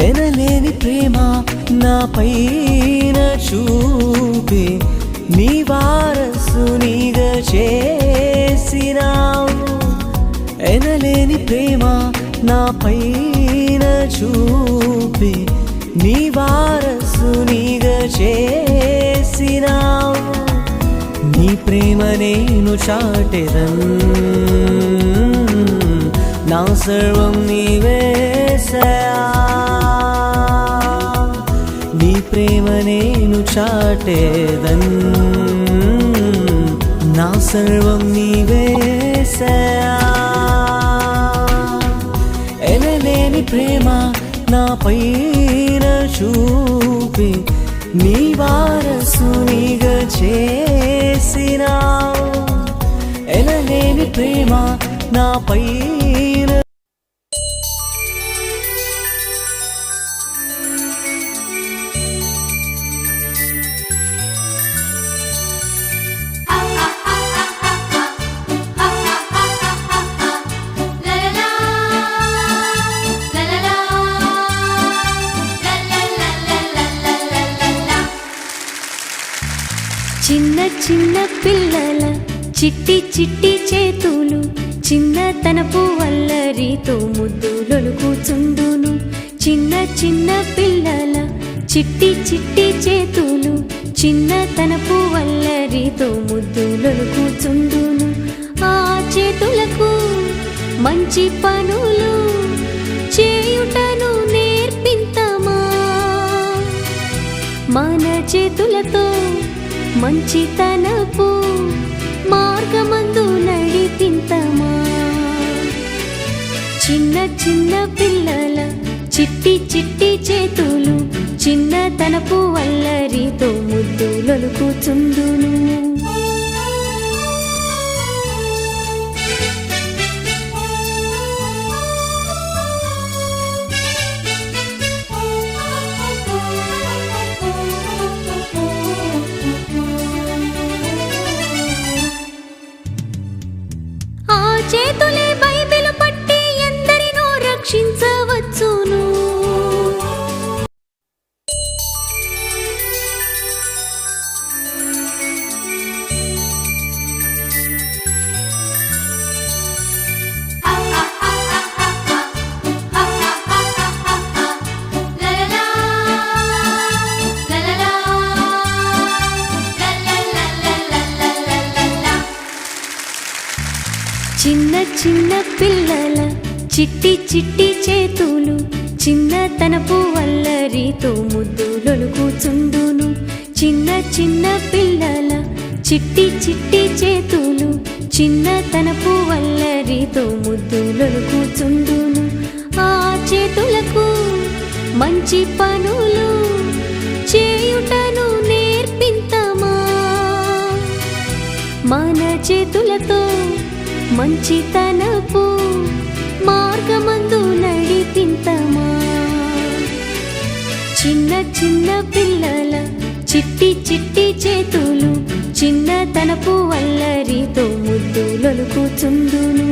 ఎనలేని ప్రేమ నా పైన చూపి నీ వారసునిగా చేసినావు. ఎనలేని ప్రేమ నా పైన చూపి నీ వారసునిగా చేసినావు. నీ ప్రేమ నేను చాటెదన్, నా సర్వం నీవేసయా. నీ ప్రేమ నేను చాటెదన్, నా సర్వం నీవేసయా. ఎనలేని ప్రేమ నా పైన చూపి నీ వారసునిగా చేసినావు. ఎనలేని ప్రేమ నా పైన చిన్న చిన్న పిల్లల చిట్టి చిట్టి చేతులు చిన్నతనపు వల్లరితో ముద్దులొలుకుచుండును. చిన్న చిన్న పిల్లల చిట్టి చిట్టి చేతులు చిన్నతనపు వల్లరితో ముద్దులొలుకుచుండును. ఆ చేతులకు మంచి పనులు చేయుటను నేర్పింతమా, మన చేతులతో మంచితనపు మార్గమందు నడిపింతమా. చిన్న చిన్న పిల్లల చిట్టి చిట్టి చేతులు చిన్నతనపు వల్లరితో ముద్దులొలుకుచుండును. చేతులే బైబిలు పట్టి ఎందరినో రక్షించవచ్చును. చిన్న చిన్న పిల్లల చిట్టి చిట్టి చేతులు చిన్నతనపు వల్లరితో ముద్దులొలుకుచుండును. చిన్న చిన్న పిల్లల చిట్టి చిట్టి చేతులు చిన్నతనపు వల్లరితో ముద్దులొలుకుచుండును. ఆ చేతులకు మంచి పనులు చేయుటను నేర్పింతమా, మన చేతులతో మంచితనపు మార్గమందు నడిపింతమా. చిన్న చిన్న పిల్లల చిట్టి చిట్టి చేతులు చిన్నతనపు వల్లరితో ముద్దులొలుకుచుండును.